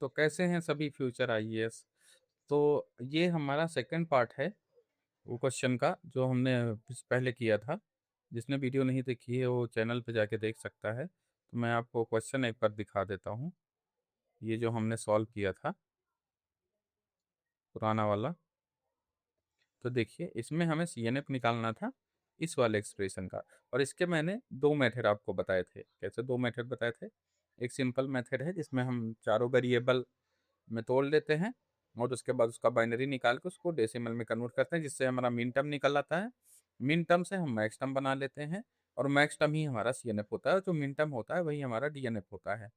तो कैसे हैं सभी फ्यूचर आईएएस। तो ये हमारा सेकंड पार्ट है वो क्वेश्चन का जो हमने पहले किया था। जिसने वीडियो नहीं देखी है वो चैनल पे जाके देख सकता है। तो मैं आपको क्वेश्चन एक बार दिखा देता हूँ। ये जो हमने सॉल्व किया था पुराना वाला। तो देखिए इसमें हमें सीएनएफ निकालना था इस वाले एक्सप्रेशन का। और इसके मैंने दो मेथड आपको बताए थे। कैसे दो मेथड बताए थे? एक सिंपल मेथड है जिसमें हम चारों वेरिएबल में तोड़ लेते हैं और उसके बाद उसका बाइनरी निकाल के उसको डेसिमल में कन्वर्ट करते हैं जिससे हमारा मिन टर्म निकल आता है। मिन टर्म से हम मैक्स टर्म बना लेते हैं और मैक्स टर्म ही हमारा सीएनएफ होता है। जो मिन टर्म होता है वही हमारा डीएनएफ होता है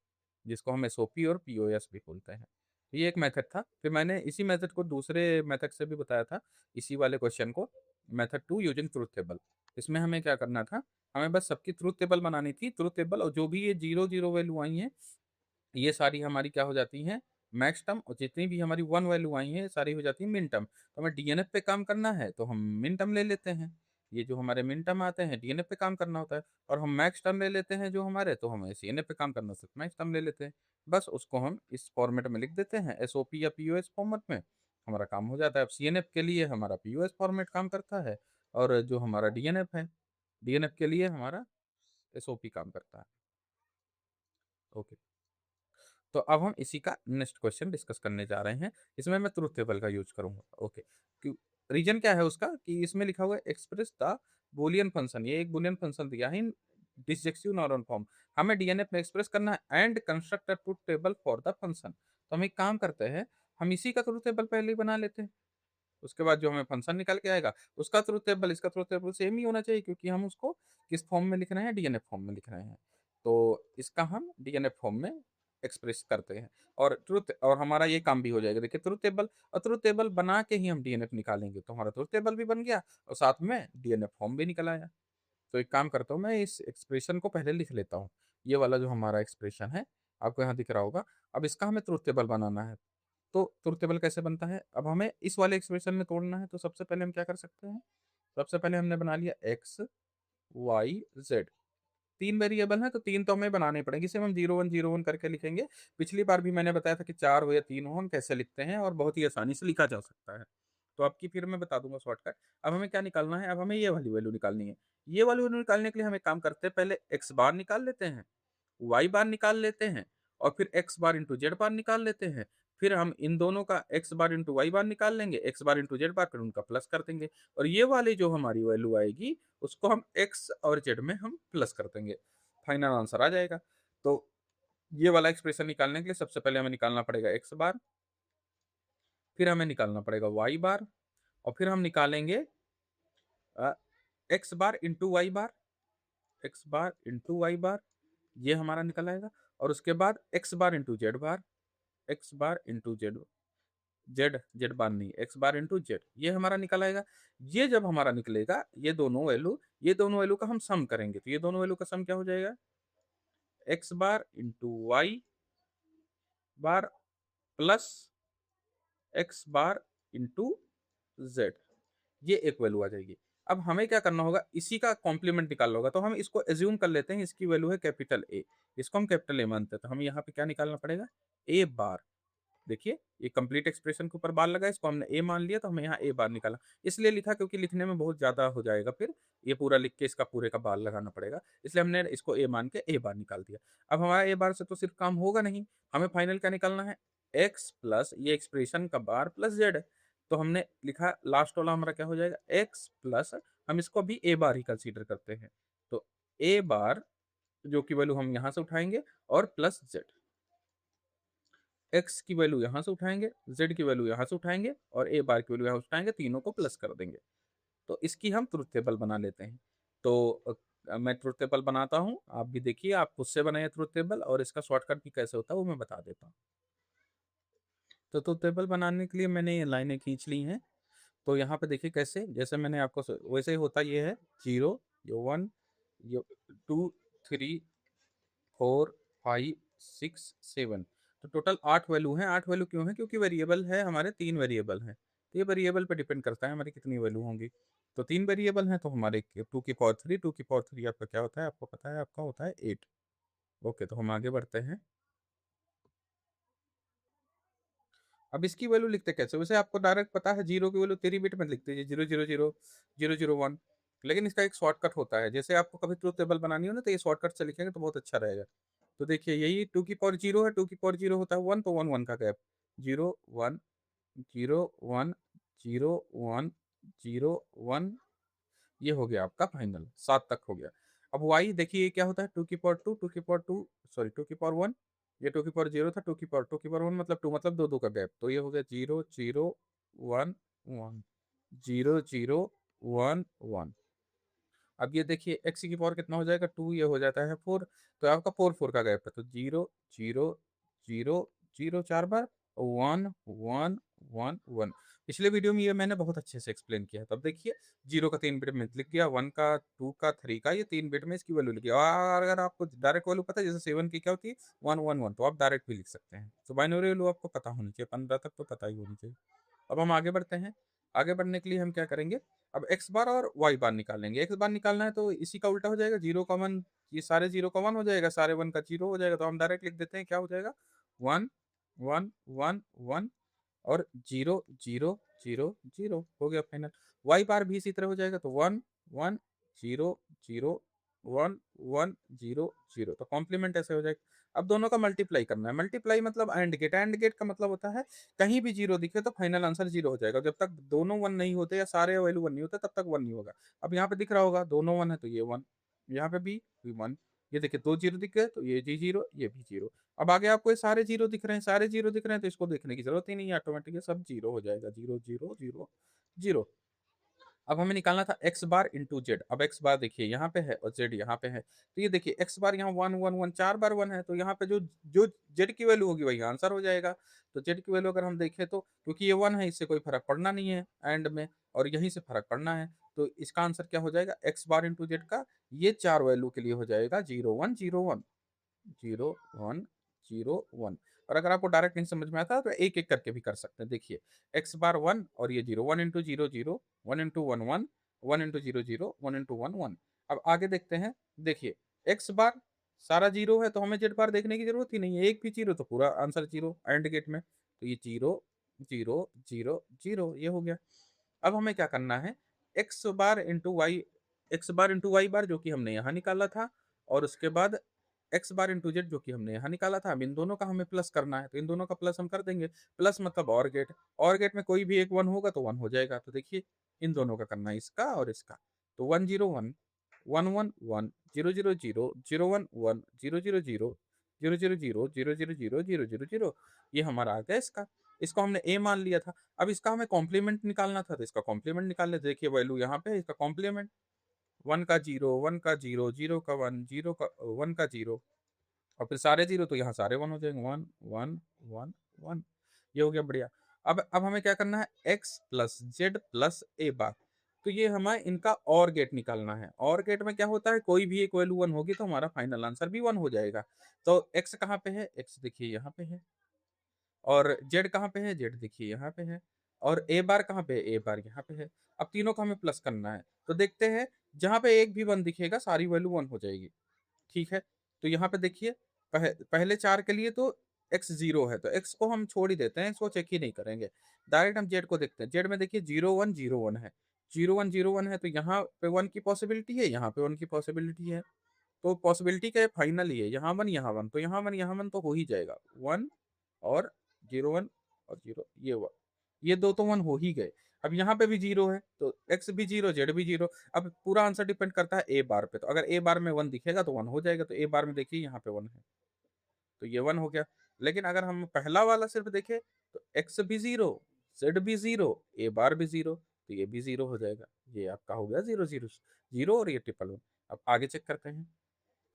जिसको हम एसओपी और पीओएस भी बोलते हैं। तो ये एक मेथड था। फिर मैंने इसी मेथड को दूसरे मेथड से भी बताया था इसी वाले क्वेश्चन को। Method two using truth table. इसमें हमें क्या करना था? हमें बस सबकी ट्रूथ टेबल बनानी थी। ट्रूथ टेबल और जो भी ये जीरो जीरो वैल्यू आई हैं ये सारी हमारी क्या हो जाती हैं? Max term. और जितनी भी हमारी वन वैल्यू आई हैं सारी हो जाती है मिन टर्म। तो हमें डीएनएफ पे काम करना है तो हम मिन टर्म ले लेते हैं। ये जो हमारे मिन टर्म आते हैं डीएनएफ पे काम करना होता है। और हम मैक्स टर्म ले लेते हैं जो हमारे, तो हमें सीएनएफ पे काम करना सिर्फ मैक्स टर्म ले लेते हैं। बस उसको हम इस फॉर्मेट में लिख देते हैं एसओपी या पीओएस फॉर्मेट में। हमारा काम हो जाता है। अब सीएनएफ के लिए हमारा पीओएस फॉर्मेट काम करता है और जो हमारा डीएनएफ है डीएनएफ के लिए हमारा एसओपी काम करता है। ओके। तो अब हम इसी का नेक्स्ट क्वेश्चन डिस्कस करने जा रहे हैं। इसमें मैं ट्रूथ टेबल का यूज करूंगा। ओके। रीजन क्या है उसका कि इसमें लिखा हुआ है एक्सप्रेस द बूलियन फंक्शन। ये एक बूलियन फंक्शन दिया है इन डिसजेक्टिव नॉर्मल फॉर्म। हमें डीएनएफ में एक्सप्रेस करना है and construct a truth table for the function. तो हम एक काम करते हैं, हम इसी का ट्रूथ टेबल पहले ही बना लेते हैं। उसके बाद जो हमें फंक्शन निकल के आएगा उसका ट्रूथ टेबल इसका ट्रूथ टेबल सेम ही होना चाहिए क्योंकि हम उसको किस फॉर्म में लिख रहे हैं? डीएनएफ फॉर्म में लिख रहे हैं। तो इसका हम डीएनएफ फॉर्म में एक्सप्रेस करते हैं और ट्रुथ और हमारा ये काम भी हो जाएगा। देखिए ट्रुथ टेबल और ट्रुथ टेबल बना के ही हम डीएनएफ निकालेंगे तो हमारा ट्रुथ टेबल भी बन गया और साथ में डीएनएफ फॉर्म भी निकल आया। तो एक काम करता हूँ, मैं इस एक्सप्रेशन को पहले लिख लेता हूँ। ये वाला जो हमारा एक्सप्रेशन है आपको यहाँ दिख रहा होगा। अब इसका हमें ट्रुथ टेबल बनाना है। तो ट्रुथ टेबल कैसे बनता है? अब हमें इस वाले एक्सप्रेशन में तोड़ना है तो सबसे पहले हम क्या कर सकते हैं? सबसे पहले हमने बना लिया एक्स वाई जेड। तीन वेरिएबल हैं तो तीन तो हमें बनाने पड़ेंगे। इसे हम 0 1 0 1 करके लिखेंगे। पिछली बार भी मैंने बताया था कि चार हो या तीन हो हम कैसे लिखते हैं और बहुत ही आसानी से लिखा जा सकता है। तो आपकी फिर मैं बता दूंगा शॉर्टकट। अब हमें क्या निकालना है? अब हमें ये वाली वैल्यू निकालनी है। ये वाली वैल्यू निकालने के लिए हम एक काम करते हैं, पहले एक्स बार निकाल लेते हैं, वाई बार निकाल लेते हैं और फिर एक्स बार इंटू जेड बार निकाल लेते हैं। फिर हम इन दोनों का एक्स बार इंटू वाई बार निकाल लेंगे, एक्स बार इंटू जेड बार, फिर उनका प्लस कर देंगे। और ये वाली जो हमारी वैल्यू आएगी उसको हम एक्स और जेड में हम प्लस कर देंगे। फाइनल आंसर आ जाएगा। तो ये वाला एक्सप्रेशन निकालने के लिए सबसे पहले हमें निकालना पड़ेगा एक्स बार, फिर हमें निकालना पड़ेगा वाई बार और फिर हम निकालेंगे एक्स बार इंटू वाई बार। एक्स बार इंटू वाई बार ये हमारा निकल आएगा। और उसके बाद x bar into Z bar, x bar into Z, Z Z बार नहीं, एक्स बार इंटू जेड ये हमारा निकल आएगा। ये जब हमारा निकलेगा ये दोनों वैल्यू का हम सम करेंगे तो ये दोनों वैल्यू का सम क्या हो जाएगा? एक्स बार इंटू वाई बार plus x bar into Z, ये एक वैल्यू आ जाएगी। अब हमें क्या करना होगा? इसी का कॉम्प्लीमेंट निकालना होगा। तो हम इसको एज्यूम कर लेते हैं इसकी वैल्यू है कैपिटल ए, इसको हम कैपिटल ए मानते हैं। तो हमें यहाँ पे क्या निकालना पड़ेगा? ए बार। देखिए ये कंप्लीट एक्सप्रेशन के ऊपर बार लगा, इसको हमने ए मान लिया तो हमें यहाँ ए बार निकाला। इसलिए लिखा क्योंकि लिखने में बहुत ज्यादा हो जाएगा, फिर ये पूरा लिख के इसका पूरे का बार लगाना पड़ेगा, इसलिए हमने इसको ए मान के ए बार निकाल दिया। अब हमारा ए बार से तो सिर्फ काम होगा नहीं, हमें फाइनल क्या निकालना है? एक्स प्लस ये एक्सप्रेशन का बार प्लस जेड। तो हमने लिखा लास्ट वाला हमारा क्या हो जाएगा? एक्स प्लस, हम इसको भी ए बार ही कंसीडर करते हैं तो ए बार जो की वैल्यू हम यहाँ से उठाएंगे और प्लस जेड। एक्स की वैल्यू यहाँ से उठाएंगे, जेड की वैल्यू यहाँ से उठाएंगे और ए बार की वैल्यू यहाँ से उठाएंगे, तीनों को प्लस कर देंगे। तो इसकी हम ट्रुथ टेबल बना लेते हैं। तो मैं ट्रुथ टेबल बनाता हूँ, आप भी देखिए, आप खुद से बनाइए ट्रुथ टेबल और इसका शॉर्टकट भी कैसे होता है वो मैं बता देता हूँ। तो ट्रुथ टेबल बनाने के लिए मैंने ये लाइनें खींच ली हैं। तो यहाँ पे देखिए कैसे, जैसे मैंने आपको वैसे ही होता ये है, 0 यो 1 यो 2 3 4 5 6 7। तो टोटल 8 वैल्यू हैं। 8 वैल्यू क्यों है? क्योंकि वेरिएबल है हमारे, तीन वेरिएबल हैं। तो ये वेरिएबल पे डिपेंड करता है हमारी कितनी वैल्यू होंगी। तो तीन वेरिएबल हैं तो हमारे 2 की पावर 3, 2 की पावर 3 आपका क्या होता है? आपको पता है, आपका होता है 8। ओके तो हम आगे बढ़ते हैं। अब इसकी वैल्यू लिखते कैसे? वैसे आपको डायरेक्ट पता है जीरो की वैल्यू 3 बिट में लिखते हैं, 000 001। लेकिन इसका एक शॉर्टकट होता है, जैसे आपको कभी ट्रुथ टेबल बनानी हो ना तो ये शॉर्टकट से लिखेंगे तो बहुत अच्छा रहेगा। तो देखिए यही 2 की पावर 0 है, 2 की पावर 0 होता है 1, तो 1 1 का गैप, 0 1 0 1 0 1 0 1, ये हो गया आपका फाइनल, 7 तक हो गया। अब y देखिए ये क्या होता है, 2 की पावर 2, 2 की पावर 2, सॉरी 2 की पावर 1, ये 2 की पावर 0 था, 2 की पावर 1 मतलब 2, मतलब 2 2 का गैप, तो ये हो गया 0 0 1 1 0 0 1 1। अब ये देखिए x की पावर कितना हो जाएगा, 2, ये हो जाता है 4, तो आपका 4 4 का गैप है, तो 0 0 0 0 4 बार, 1 1 1 1। पिछले वीडियो में ये मैंने बहुत अच्छे से एक्सप्लेन किया है। तब देखिए 0 का 3 बिट में लिख गया, 1 का, 2 का, 3 का, ये 3 बिट में इसकी वैल्यू लिख गया। और अगर आपको डायरेक्ट वैल्यू पता है जैसे 7 की क्या होती है, 1 1 1, तो आप डायरेक्ट भी लिख सकते हैं। तो बाइनरी वैल्यू आपको पता होनी चाहिए, 15 तक तो पता ही होनी चाहिए। अब हम आगे बढ़ते हैं। आगे बढ़ने के लिए हम क्या करेंगे, अब एक्स बार और वाई बार निकालेंगे। एक्स बार निकालना है तो इसी का उल्टा हो जाएगा, 0 का 1, ये सारे 0 का 1 हो जाएगा, सारे 1 का 0 हो जाएगा, तो हम डायरेक्ट लिख देते हैं, क्या हो जाएगा, 1 1 1 1 और 0 0 0 0 हो गया फाइनल। वाई बार भी इसी तरह हो जाएगा, तो 1 1 0 0 1 1 0 0, तो कॉम्प्लीमेंट ऐसे हो जाएगा। अब दोनों का मल्टीप्लाई करना है। मल्टीप्लाई मतलब एंड गेट, एंड गेट का मतलब होता है कहीं भी जीरो दिखे तो फाइनल आंसर जीरो हो जाएगा। जब तक दोनों वन नहीं होते या सारे वैल्यू वन नहीं होते तब तक वन नहीं होगा। अब यहाँ पे दिख रहा होगा दोनों वन है तो ये वन, यहाँ पे भी वन, ये देखिए दो जीरो दिख गए तो ये जी जीरो, ये भी जीरो। अब आगे आपको ये सारे जीरो दिख रहे हैं, सारे जीरो दिख रहे हैं, तो इसको देखने की जरूरत ही नहीं है, ऑटोमेटिक सब जीरो हो जाएगा, 0 0 0 0। अब हमें निकालना था एक्स बार इंटू जेड। अब एक्स बार देखिए यहाँ पे है और जेड यहाँ पे है, तो ये देखिए एक्स बार यहाँ 1 1 1 4 बार 1 है, तो यहाँ पे जो जो जेड की वैल्यू होगी वही आंसर हो जाएगा। तो जेड की वैल्यू अगर हम देखें तो क्योंकि ये 1 है इससे कोई फर्क पड़ना नहीं है एंड में, और यहीं से फर्क पड़ना है, तो इसका आंसर क्या हो जाएगा, एक्स बार इंटू जेड का ये चार वैल्यू के लिए हो जाएगा 0 1 0 1 0 1 0 1। और अगर आपको डायरेक्ट नहीं समझ में आता है तो एक एक करके भी कर सकते हैं। देखिए एक्स बार 1 और ये 0, 1 इंटू 0 0, 1 इंटू 1 1, 1 इंटू 0 0, 1 इंटू 1 1। अब आगे देखते हैं, देखिए एक्स बार सारा जीरो है तो हमें जेड बार देखने की जरूरत ही नहीं है, एक भी जीरो तो पूरा आंसर जीरो एंड गेट में, तो ये 0 0 0 0 ये हो गया। अब हमें क्या करना है, x bar into Y, x bar into Y बार जो कि हमने यहाँ निकाला था, और उसके बाद एक्स बार इंटू जेड जो कि हमने यहाँ निकाला था। अब इन दोनों का हमें प्लस करना है, तो इन दोनों का प्लस हम कर देंगे। प्लस मतलब और गेट में कोई भी एक वन होगा तो वन हो जाएगा। तो देखिए इन दोनों का करना है, इसका और इसका, तो 1 0 1 1 1 1 0 0 0 0 1 1 0 0 0 0 0 0 0 0 0 0 0 0, ये हमारा आ गया इसका। इसको हमने ए मान लिया था। अब इसका हमें कॉम्प्लीमेंट निकालना था, तो इसका कॉम्प्लीमेंट निकाल ले। देखिए वैल्यू यहाँ पे है, इसका कॉम्प्लीमेंट 1 का 0, 1 का 0, 0 का 1, 0 का 1 का 0, और फिर सारे जीरो तो यहाँ सारे वन हो जाएंगे, 1 1 1 1, ये हो गया बढ़िया। अब हमें क्या करना है, एक्स प्लस जेड प्लस ए बार, तो ये हमें इनका और गेट निकालना है। और गेट में क्या होता है, कोई भी एक वैल्यू वन होगी तो हमारा फाइनल आंसर भी वन हो जाएगा। तो एक्स कहाँ पे है, एक्स देखिए यहाँ पे है, और जेड कहाँ पे है, जेड देखिए यहाँ पे है, और ए बार कहाँ पे है, ए बार यहाँ पे है। अब तीनों का हमें प्लस करना है, तो देखते हैं जहाँ पे एक भी वन दिखेगा सारी वैल्यू वन हो जाएगी। ठीक है, तो यहाँ पे देखिए पहले चार के लिए तो एक्स जीरो है, तो एक्स को हम छोड़ ही देते हैं, इसको चेक ही नहीं करेंगे। डायरेक्ट हम जेड को देखते हैं। जेड में देखिए 0 1 0 1 है, 0 1 0 1 है, तो यहाँ पे वन की पॉसिबिलिटी है, यहाँ पे वन की पॉसिबिलिटी है, तो पॉसिबिलिटी क्या है, फाइनल ही है, यहाँ वन यहाँ वन, तो यहाँ वन यहाँ वन तो हो ही जाएगा, 1 और 0 1 और 0, ये वन, ये दो तो वन हो ही गए। अब यहाँ पे भी जीरो है तो एक्स भी जीरो, जेड भी जीरो। अब पूरा आंसर डिपेंड करता है ए बार पे, तो अगर ए बार में वन दिखेगा तो वन हो जाएगा, तो ए बार में देखिए यहाँ पे वन है तो ये वन हो गया। लेकिन अगर हम पहला वाला सिर्फ देखें तो एक्स भी जीरो, जेड भी जीरो, ए बार भी जीरो, तो ये भी जीरो हो जाएगा। ये आपका हो गया 0 0 0 और ये ट्रिपल वन। अब आगे चेक करते हैं।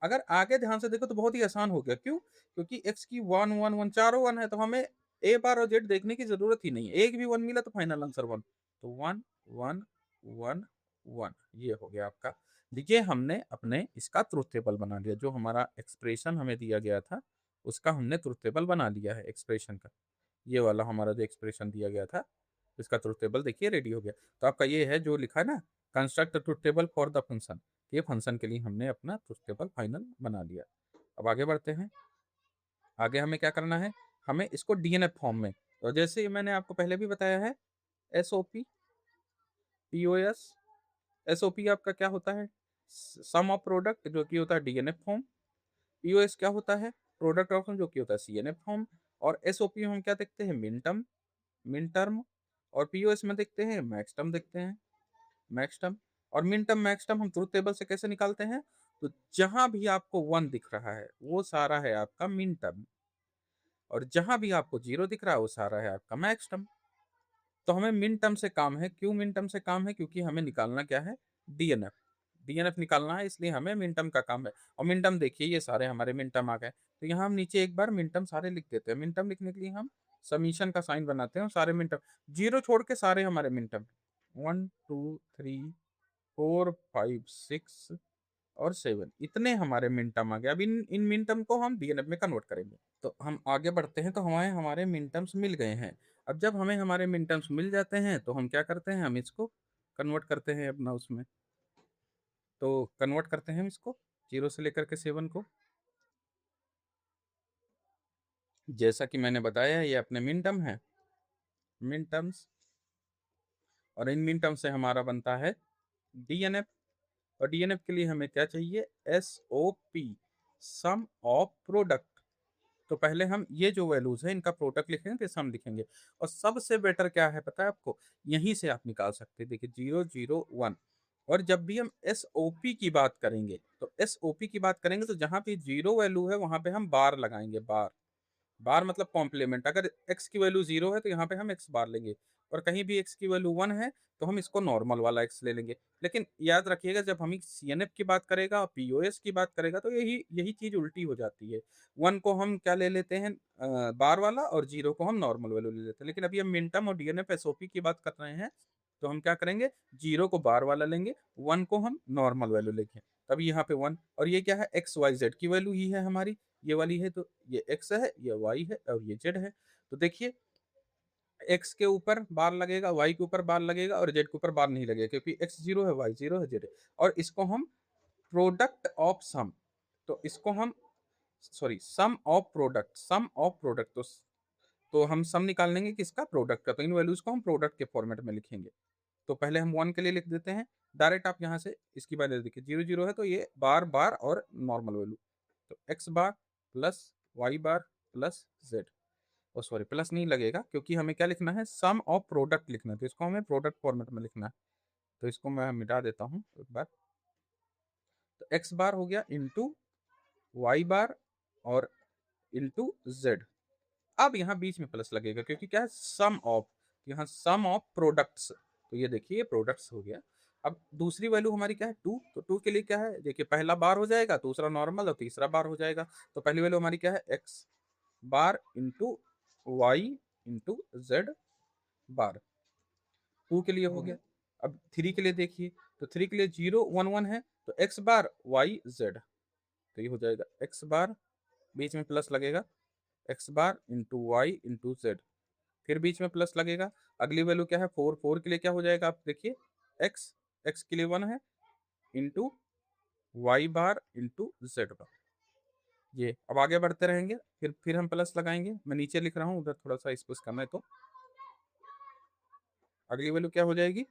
अगर आगे ध्यान से देखो तो बहुत ही आसान हो गया, क्यों, क्योंकि एक्स की 1 1 1 चारों वन है, तो हमें ए बार और जेड देखने की जरूरत ही नहीं है, एक भी वन मिला तो फाइनल आंसर वन, तो 1 1 1 1, ये हो गया आपका। देखिए हमने अपने इसका ट्रुथ टेबल बना लिया, जो हमारा एक्सप्रेशन हमें दिया गया था उसका हमने ट्रुथ टेबल बना लिया है एक्सप्रेशन का। ये वाला हमारा जो एक्सप्रेशन दिया गया था इसका ट्रुथ टेबल देखिए रेडी हो गया। तो आपका ये है जो लिखा है ना, construct truth table for the function, ये फंक्शन के लिए हमने अपना ट्रुथ टेबल फाइनल बना लिया। अब आगे बढ़ते हैं। आगे हमें क्या करना है, हमें इसको डीएनएफ फॉर्म में और जैसे मैंने आपको पहले भी बताया है, एसओपी, पीओएस, एसओपी आपका क्या होता है, सम ऑफ प्रोडक्ट जो कि होता है डीएनएफ फॉर्म, पीओएस क्या होता है, प्रोडक्ट ऑफ जो कि होता है सीएनएफ फॉर्म, और एसओपी में हम क्या देखते हैं, मिन टर्म, मिन टर्म, और पीओएस में देखते हैं मैक्स टर्म देखते हैं, मैक्स टर्म। और मिन टर्म मैक्स टर्म हम ट्रुथ टेबल से कैसे निकालते हैं, तो जहां भी आपको 1 दिख रहा है वो सारा है आपका मिन टर्म, और जहां भी आपको 0 दिख रहा है वो सारा है आपका मैक्स टर्म। तो हमें मिन टर्म से काम है, क्यों मिन टर्म से काम है, क्योंकि हमें निकालना क्या है, डीएनएफ, डीएनएफ निकालना है, इसलिए हमें मिन टर्म का काम है। और मिन टर्म देखिए ये सारे हमारे मिन टर्म आ गए, तो यहाँ हम नीचे एक बार मिन टर्म सारे लिख देते हैं। मिन टर्म लिखने के लिए हम समीशन का साइन बनाते हैं, और सारे मिन टर्म, 0 छोड़ के सारे हमारे मिन टर्म, 1 2 3 4 5 6 और 7, इतने हमारे मिन टर्म आ गए। अब इन इन मिन टर्म को हम डीएनएफ में कन्वर्ट करेंगे। तो हम आगे बढ़ते हैं, तो हमारे हमारे मिन टर्म्स मिल गए हैं। अब जब हमें हमारे मिन टर्म्स मिल जाते हैं तो हम क्या करते हैं, हम इसको कन्वर्ट करते हैं अपना उसमें। तो कन्वर्ट करते हैं हम इसको 0 से लेकर के 7 को। जैसा कि मैंने बताया ये अपने मिन टर्म है, मिन टर्म्स, और इन मिन टर्म से हमारा बनता है डीएनएफ। और डीएनएफ के लिए हमें क्या चाहिए, एसओपी, सम ऑफ प्रोडक्ट। तो पहले हम ये जो वैल्यूज है इनका प्रोडक्ट लिखेंगे, फिर सम लिखेंगे। और सबसे बेटर क्या है पता है आपको, यहीं से आप निकाल सकते हैं, देखिए 0 0 1। और जब भी हम एसओपी की बात करेंगे, तो एसओपी की बात करेंगे तो जहां पे 0 वैल्यू है वहां पे हम बार लगाएंगे, बार, बार मतलब कॉम्प्लीमेंट। अगर x की वैल्यू 0 है तो यहाँ पे हम x बार लेंगे, और कहीं भी x की वैल्यू 1 है तो हम इसको नॉर्मल वाला x ले लेंगे। लेकिन याद रखिएगा जब हम सीएनएफ की बात करेगा और पीओएस की बात करेगा तो यही यही चीज उल्टी हो जाती है। 1 को हम क्या ले लेते हैं, बार वाला, और 0 को हम नॉर्मल वैल्यू ले लेते हैं। लेकिन अभी हम मिनटम और डीएनएफ एसओपी की बात कर रहे हैं, तो हम क्या करेंगे, 0 को बार वाला लेंगे, 1 को हम नॉर्मल वैल्यू लेंगे। तभी यहाँ पे 1, और ये क्या है, एक्स वाई जेड की वैल्यू ही है हमारी, ये वाली है, तो ये x है, ये y है, और ये z है। तो देखिए x के ऊपर बार लगेगा, y के ऊपर बार लगेगा, और z के ऊपर बार नहीं लगेगा, क्योंकि x 0 है, y 0 है, z है। और इसको हम प्रोडक्ट ऑफ सम, तो इसको हम, sorry, sum of product, sum of product, तो हम सम निकाल लेंगे किसका, प्रोडक्ट का। तो इन वैल्यूज को हम प्रोडक्ट के फॉर्मेट में लिखेंगे। तो पहले हम 1 के लिए लिख देते हैं डायरेक्ट, आप यहाँ से इसकी वैल्यू देखिए 0 0 है, तो ये बार बार और नॉर्मल वैल्यू, तो x बार प्लस y बार प्लस z, ओ सॉरी प्लस नहीं लगेगा क्योंकि हमें क्या लिखना है, सम ऑफ प्रोडक्ट लिखना है, तो इसको हमें प्रोडक्ट फॉर्मेट में लिखना है। तो इसको मैं मिटा देता हूँ एक बार, तो x बार हो गया इंटू वाई बार और इंटू z। अब यहाँ बीच में प्लस लगेगा क्योंकि क्या है, सम ऑफ, यहाँ सम ऑफ प्रोडक्ट्स, तो ये देखिए प्रोडक्ट्स हो गया। अब दूसरी वैल्यू हमारी क्या है, 2, तो 2 के लिए क्या है, देखिए पहला बार हो जाएगा, दूसरा नॉर्मल, और तीसरा बार हो जाएगा। तो पहली वैल्यू हमारी क्या है, x bar into Y into Z बार, 2 के लिए हो गया। अब 3 के लिए देखिए, तो 3 के लिए 0 1 1 है, तो एक्स बार वाई जेड, तो ये हो जाएगा एक्स बार, बीच में प्लस लगेगा, x bar into Y into Z, फिर बीच में प्लस लगेगा। अगली वैल्यू क्या है, 4, 4 के लिए क्या हो जाएगा, आप देखिए, एक्स, एक्स के लिए 1 है, into Y bar into Z बार। ये अब आगे बढ़ते रहेंगे, फिर हम प्लस लगाएंगे, मैं नीचे लिख रहा हूँ, उधर थोड़ा सा स्पेस कम है, तो अगली वैल्यू क्या हो जाएगी,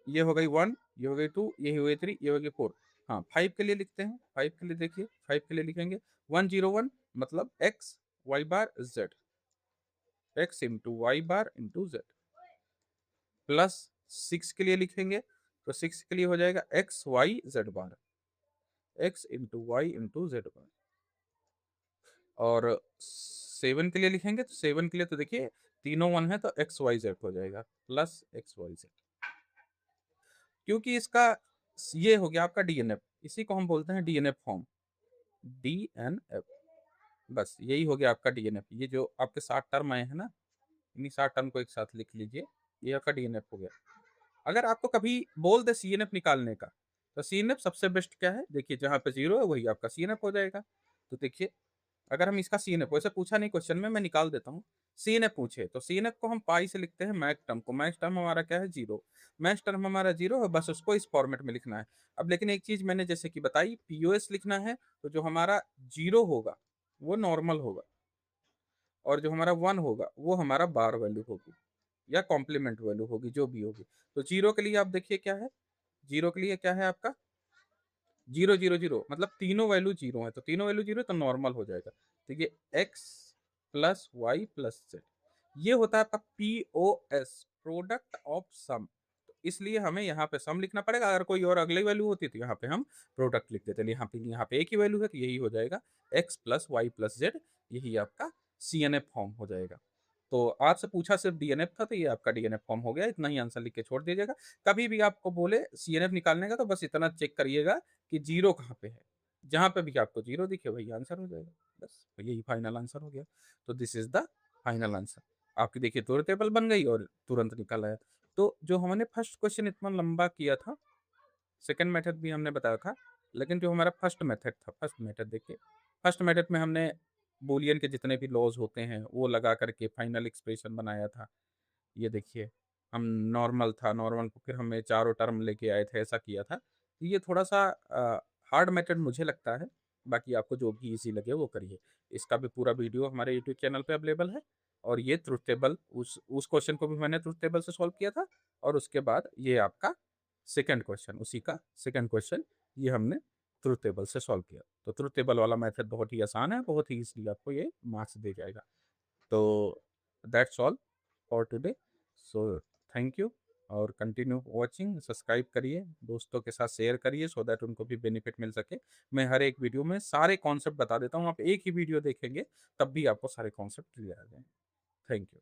ये हो गई 1, ये हो गई 2, ये हो गई 3, ये हो गई 4। हाँ 5 के लिए लिखते हैं, 5 के लिए देखिए, 5 के लिए लिखेंगे 1 0 1, मतलब एक्स वाई बार Z, x into Y bar into Z, plus 6 के लिए लिखेंगे, तो 6 के लिए हो जाएगा X Y Z bar, X into Y into Z bar. और 7 के लिए लिखेंगे, तो 7 के लिए तो देखिए तीनों 1 है, तो एक्स वाई जेड हो जाएगा, प्लस एक्स वाई जेड। क्योंकि इसका ये हो गया आपका डीएनएफ, इसी को हम बोलते हैं डीएनएफ फॉर्म, डीएनएफ, बस यही हो गया आपका डीएनएफ। ये जो आपके 7 टर्म आए हैं ना, इन्हीं 7 टर्म को एक साथ लिख लीजिए, ये आपका डीएनएफ हो गया। अगर आपको कभी बोल दे सीएनएफ निकालने का, तो सीएनएफ सबसे बेस्ट क्या है, देखिए जहां पे 0 है वही आपका सीएनएफ हो जाएगा। तो देखिए अगर हम इसका सीएनएफ, वैसे पूछा नहीं क्वेश्चन में, मैं निकाल देता हूँ। सीएनएफ पूछे तो सीएनएफ को हम पाई से लिखते हैं मैक्स टर्म को, मैक्स टर्म हमारा क्या है, 0, मैक्स टर्म हमारा 0 है, बस उसको इस फॉर्मेट में लिखना है। अब लेकिन एक चीज मैंने जैसे कि बताई, पीओएस लिखना है तो जो हमारा 0 होगा वो नॉर्मल होगा, और जो हमारा 1 होगा वो हमारा बार वैल्यू होगी या कॉम्प्लीमेंट वैल्यू होगी, जो भी होगी। तो 0 के लिए आप देखिए क्या है, 0 के लिए क्या है आपका 0, 0, 0, मतलब तीनों वैल्यू 0 है, तो तीनों वैल्यू 0 तो नॉर्मल हो जाएगा। तो ये x plus Y plus Z, ये होता है आपका POS, प्रोडक्ट ऑफ सम। तो इसलिए हमें यहाँ पे सम लिखना पड़ेगा। अगर कोई और अगली वैल्यू होती तो यहाँ पे हम प्रोडक्ट लिख देते। यहाँ पे एक ही वैल्यू है तो यही हो जाएगा x plus Y plus Z, यही आपका CNF फॉर्म हो जाएगा। तो आपसे पूछा सिर्फ DNF था, तो ये आपका DNF फॉर्म हो गया। इतना ही आंसर लिख के छोड़ दीजिएगा। कभी भी आपको बोले CNF निकालने का तो बस इतना चेक करिएगा कि 0 कहाँ पे है। जहाँ पे भी आपको 0 दिखे वही आंसर हो जाएगा। बस तो यही फाइनल आंसर हो गया। तो this is the final answer. आपकी देखिए तुरंत टेबल बन गई और तुरंत निकल आया। तो जो हमने फर्स्ट क्वेश्चन इतना लंबा किया था, सेकंड मेथड भी हमने बताया था, लेकिन जो हमारा फर्स्ट मेथड था, फर्स्ट मेथड देखिए, फर्स्ट मेथड में हमने बूलियन के जितने भी लॉज होते हैं वो लगा करके फाइनल एक्सप्रेशन बनाया था। ये देखिए, हम नॉर्मल था, नॉर्मल को फिर हमें चारों टर्म लेके आए थे, ऐसा किया था। ये थोड़ा-सा हार्ड मेथड मुझे लगता है, बाकी आपको जो भी ईज़ी लगे वो करिए। इसका भी पूरा वीडियो हमारे यूट्यूब चैनल पे अवेलेबल है। और ये ट्रुथ टेबल, उस क्वेश्चन को भी मैंने ट्रुथ टेबल से सॉल्व किया था, और उसके बाद ये आपका सेकंड क्वेश्चन, उसी का सेकंड क्वेश्चन ये हमने ट्रुथ टेबल से सॉल्व किया। तो ट्रुथ टेबल वाला मेथड बहुत ही आसान है, बहुत ही ईज़िली आपको ये मार्क्स दे जाएगा। तो that's all for today. So thank you, और कंटिन्यू वॉचिंग, सब्सक्राइब करिए, दोस्तों के साथ शेयर करिए सो दैट उनको भी बेनिफिट मिल सके। मैं हर एक वीडियो में सारे कॉन्सेप्ट बता देता हूँ, आप एक ही वीडियो देखेंगे तब भी आपको सारे कॉन्सेप्ट क्लियर आ जाएंगे। Thank you.